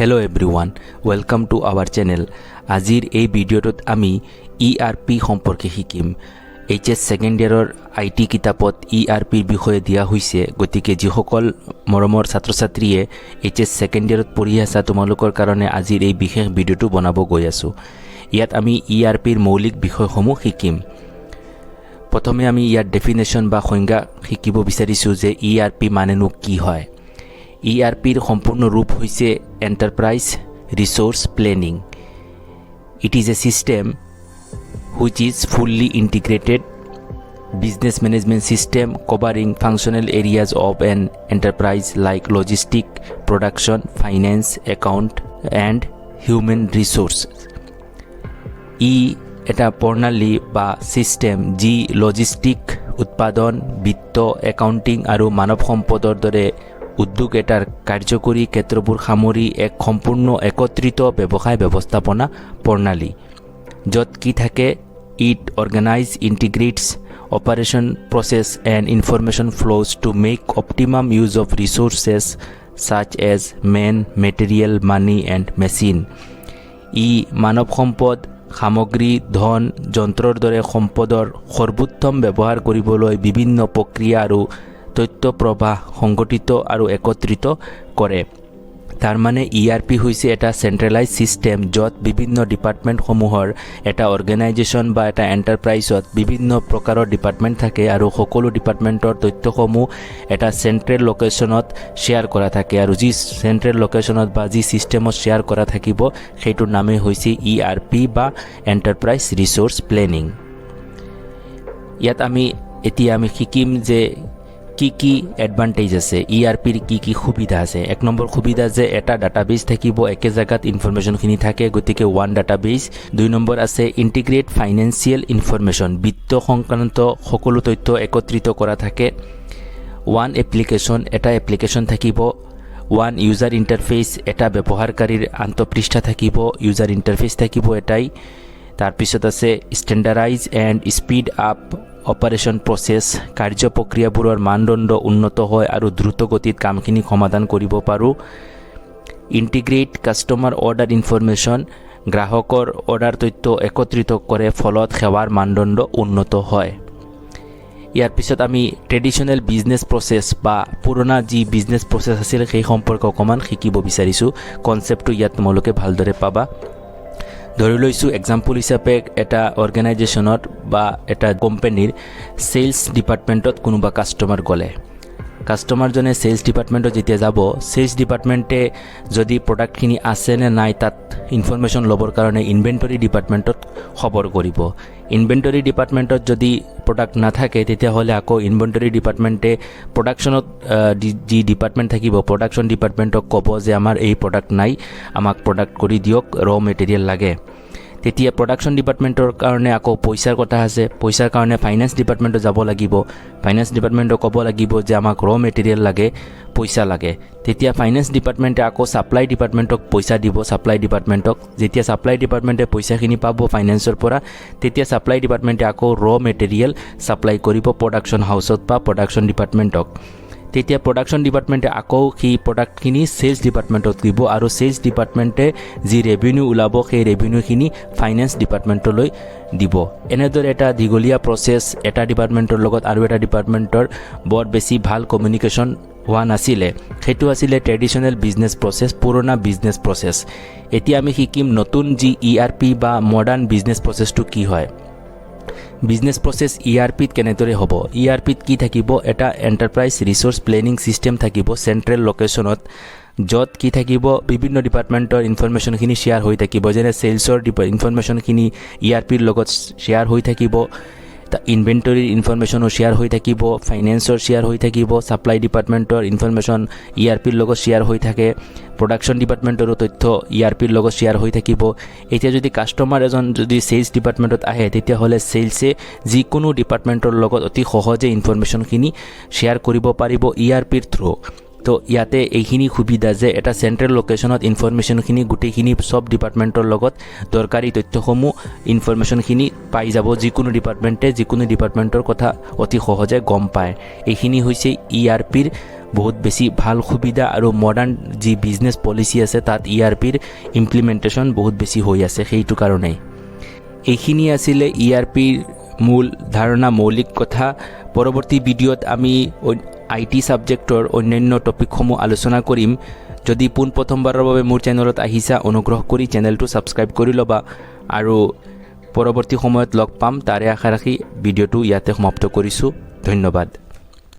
Hello everyone, welcome to our channel. আজিৰ এই ভিডিঅ'টোত আমি ERP সম্পৰ্কে শিকিম। HS সেকেন্ড ইয়াৰৰ IT কিতাপত ERP বিষয়ে দিয়া হৈছে, গতিকে যিসকল মৰমৰ ছাত্ৰ-ছাত্ৰীয়ে HS সেকেন্ড ইয়াৰত পঢ়ি আছে তোমালোকৰ কাৰণে আজিৰ এই বিশেষ ভিডিঅ'টো বনাব গৈ আছো। ইয়াত আমি ERPৰ মৌলিক বিষয়সমূহ শিকিম। প্ৰথমে আমি ইয়াৰ ডেফিনেশ্যন বা সংজ্ঞা শিকিব বিচাৰিছো যে ERP মানেনো কি হয়। ERPৰ সম্পূৰ্ণ ৰূপ হৈছে enterprise resource planning. It is a system which is fully integrated business management system covering functional areas of an enterprise like logistics, production, finance, account and human resources. এটা প্ৰণালী বা সিস্টেম যি লজিষ্টিক, উৎপাদন, বিত্ত, একাউণ্টিং আৰু মানৱ সম্পদৰ দৰে উদ্যোগ এটাৰ কাৰ্যকৰী ক্ষেত্ৰবোৰ সামৰি এক সম্পূৰ্ণ একত্ৰিত ব্যৱসায় ব্যৱস্থাপনা প্ৰণালী। য'ত কি থাকে, it organize, integrates operation process and information flows to make optimum use of resources such as men, material, money and machine. মানৱ সম্পদ, সামগ্ৰী, ধন, যন্ত্ৰৰ দৰে সম্পদৰ সৰ্বোত্তম ব্যৱহাৰ কৰিবলৈ বিভিন্ন প্ৰক্ৰিয়া আৰু তথ্য প্ৰবাহ সংগঠিত আৰু একত্ৰিত কৰে। তাৰ মানে ERP হৈছে এটা চেন্ট্ৰেলাইজ সিস্টেম য'ত বিভিন্ন ডিপাৰ্টমেণ্টসমূহৰ এটা অৰ্গেনাইজেশ্যন বা এটা এণ্টাৰপ্ৰাইজত বিভিন্ন প্ৰকাৰৰ ডিপাৰ্টমেণ্ট থাকে আৰু সকলো ডিপাৰ্টমেণ্টৰ তথ্যসমূহ এটা চেন্ট্ৰেল লোকেশ্যনত শ্বেয়াৰ কৰা থাকে আৰু যি চেন্ট্ৰেল লোকেশ্যনত বা যি সিস্টেমত শ্বেয়াৰ কৰা থাকিব সেইটোৰ নামেই হৈছে ERP বা এণ্টাৰপ্ৰাইজ ৰিসোৰ্স প্লেনিং। ইয়াত এতিয়া আমি শিকিম যে কি এডভান্টেজ আছে, ERPৰ কি সুবিধা আছে। এক নম্বৰ সুবিধা যে এটা ডাটাবেছ থাকিব, একে জায়গাত ইনফৰমেশ্যনখিনি থাকে, গতিকে ওৱান ডাটাবেছ। 2 নম্বৰ আছে ইণ্টিগ্ৰেট ফাইনেন্সিয়েল ইনফৰমেশ্যন, বিত্ত সংক্ৰান্ত সকলো তথ্য একত্ৰিত কৰা থাকে। ওৱান এপ্লিকেশ্যন, এটা এপ্লিকেশ্যন থাকিব। ওৱান ইউজাৰ ইণ্টাৰফেচ, এটা ব্যৱহাৰকাৰীৰ আন্তঃপৃষ্ঠা থাকিব, ইউজাৰ ইণ্টাৰফেচ থাকিব এটাই। তাৰপিছত আছে standardize and speed up operation process, কাৰ্য প্ৰক্ৰিয়াবোৰৰ মানদণ্ড উন্নত হয় আৰু দ্ৰুত গতিত কামখিনি সমাধান কৰিব পাৰোঁ। ইণ্টিগ্ৰেট কাষ্টমাৰ অৰ্ডাৰ ইনফৰমেশ্যন, গ্ৰাহকৰ অৰ্ডাৰ তথ্য একত্ৰিত কৰে, ফলত সেৱাৰ মানদণ্ড উন্নত হয়। ইয়াৰ পিছত আমি ট্ৰেডিশ্যনেল বিজনেছ প্ৰচেছ বা পুৰণা যি বিজনেছ প্ৰচেছ আছিল সেই সম্পৰ্কে অকণমান শিকিব বিচাৰিছোঁ। কনচেপ্টটো ইয়াত তোমালোকে ভালদৰে পাবা। ধৰি লৈছোঁ এক্সাম্পল হিচাপে এটা অৰ্গেনাইজেশ্যনত বা এটা কোম্পানীৰ সেলছ ডিপাৰ্টমেণ্টত কোনোবা কাষ্টমাৰ গ'লে, কাষ্টমাৰজনে সেলছ ডিপাৰ্টমেণ্টত যেতিয়া যাব, সেলছ ডিপাৰ্টমেণ্টে যদি প্ৰডাক্টখিনি আছে নে নাই তাত ইনফৰমেশ্যন ল'বৰ কাৰণে ইনভেণ্টৰী ডিপাৰ্টমেণ্টত খবৰ কৰিব। ইনভেণ্টৰী ডিপাৰ্টমেণ্টত যদি প্ৰডাক্ট নাথাকে তেতিয়াহ'লে আকৌ ইনভেণ্টৰী ডিপাৰ্টমেণ্টে প্ৰডাকশ্যনত যি ডিপাৰ্টমেণ্ট থাকিব প্ৰডাকশ্যন ডিপাৰ্টমেণ্টক ক'ব যে আমাৰ এই প্ৰডাক্ট নাই, আমাক প্ৰডাক্ট কৰি দিয়ক, মেটেৰিয়েল লাগে। তেতিয়া প্ৰডাকশ্যন ডিপাৰ্টমেণ্টৰ কাৰণে আকৌ পইচাৰ কথা আছে, পইচাৰ কাৰণে ফাইনেন্স ডিপাৰ্টমেণ্টত যাব লাগিব, ফাইনেন্স ডিপাৰ্টমেণ্টক ক'ব লাগিব যে আমাক মেটেৰিয়েল লাগে, পইচা লাগে। তেতিয়া ফাইনেন্স ডিপাৰ্টমেণ্টে আকৌ ছাপ্লাই ডিপাৰ্টমেণ্টক পইচা দিব, ছাপ্লাই ডিপাৰ্টমেণ্টক। যেতিয়া ছাপ্লাই ডিপাৰ্টমেণ্টে পইচাখিনি পাব ফাইনেন্সৰ পৰা, তেতিয়া ছাপ্লাই ডিপাৰ্টমেণ্টে আকৌ মেটেৰিয়েল ছাপ্লাই কৰিব প্ৰডাকশ্যন হাউচত বা প্ৰডাকশ্যন ডিপাৰ্টমেণ্টক। তেতিয়া প্ৰডাকশ্যন ডিপাৰ্টমেণ্টে আকৌ সেই প্ৰডাক্টখিনি সেলছ ডিপাৰ্টমেণ্টত দিব আৰু সেলছ ডিপাৰ্টমেণ্টে যি ৰেভিনিউ ওলাব সেই ৰেভিনিউখিনি ফাইনেন্স ডিপাৰ্টমেণ্টলৈ দিব। এনেদৰে এটা দীঘলীয়া প্ৰচেছ, এটা ডিপাৰ্টমেণ্টৰ লগত আৰু এটা ডিপাৰ্টমেণ্টৰ বৰ বেছি ভাল কমিউনিকেশ্যন হোৱা নাছিলে। সেইটো আছিলে ট্ৰেডিশ্যনেল বিজনেছ প্ৰচেছ, পুৰণা বিজনেছ প্ৰচেছ। এতিয়া আমি শিকিম নতুন যি ERP বা মডাৰ্ণ বিজনেছ প্ৰচেছটো কি হয়। বিজনেছ প্ৰচেছ ERPত কেনেদৰে হ'ব। ERPত কি থাকিব, এটা এণ্টাৰপ্ৰাইজ ৰিসোৰ্স প্লেনিং সিস্টেম থাকিব চেন্ট্ৰেল লোকেশ্যনত, য'ত কি থাকিব বিভিন্ন ডিপাৰ্টমেণ্টৰ ইনফৰমেশ্যনখিনি শ্বেয়াৰ হৈ থাকিব। যেনে সেলছৰ ইনফৰমেশ্যনখিনি ERPৰ লগত শ্বেয়াৰ হৈ থাকিব, ইনভেণ্টৰীৰ ইনফৰমেশ্যনো শ্বেয়াৰ হৈ থাকিব, ফাইনেন্সৰ শ্বেয়াৰ হৈ থাকিব, ছাপ্লাই ডিপাৰ্টমেণ্টৰ ইনফৰমেশ্যন ERPৰ লগত শ্বেয়াৰ হৈ থাকে, প্ৰডাকশ্যন ডিপাৰ্টমেণ্টৰো তথ্য ERPৰ লগত শ্বেয়াৰ হৈ থাকিব। এতিয়া যদি কাষ্টমাৰ এজন যদি সেলছ ডিপাৰ্টমেণ্টত আহে তেতিয়াহ'লে সেলছে যিকোনো ডিপাৰ্টমেণ্টৰ লগত অতি সহজে ইনফৰমেশ্যনখিনি শ্বেয়াৰ কৰিব পাৰিব ERPৰ থ্ৰু। তো ইয়াতে এইখিনি সুবিধা যে এটা চেন্ট্ৰেল লোকেশ্যনত ইনফৰমেশ্যনখিনি গোটেইখিনি সব ডিপাৰ্টমেণ্টৰ লগত দৰকাৰী তথ্যসমূহ ইনফৰমেশ্যনখিনি পাই যাব। যিকোনো ডিপাৰ্টমেণ্টে যিকোনো ডিপাৰ্টমেণ্টৰ কথা অতি সহজে গম পায়। এইখিনি হৈছে ERPৰ বহুত বেছি ভাল সুবিধা আৰু মডাৰ্ণ যি বিজনেছ পলিচি আছে তাত ERPৰ ইমপ্লিমেণ্টেশ্যন বহুত বেছি হৈ আছে সেইটো কাৰণেই এইখিনি আছিলে ERPৰ মূল ধাৰণা মৌলিক কথা পৰৱৰ্তী ভিডিঅ'ত আমি IT সাবজেক্টৰ অন্যান্য টপিকসমূহ আলোচনা কৰিম যদি পোনপ্ৰথমবাৰৰ বাবে মোৰ চেনেলত আহিছা অনুগ্ৰহ কৰি চেনেলটো সাবস্ক্ৰাইব কৰি ল'বা আৰু পৰৱৰ্তী সময়ত লগ পাম তাৰে আশা ৰাখি ভিডিঅ'টো ইয়াতে সমাপ্ত কৰিছোঁ ধন্যবাদ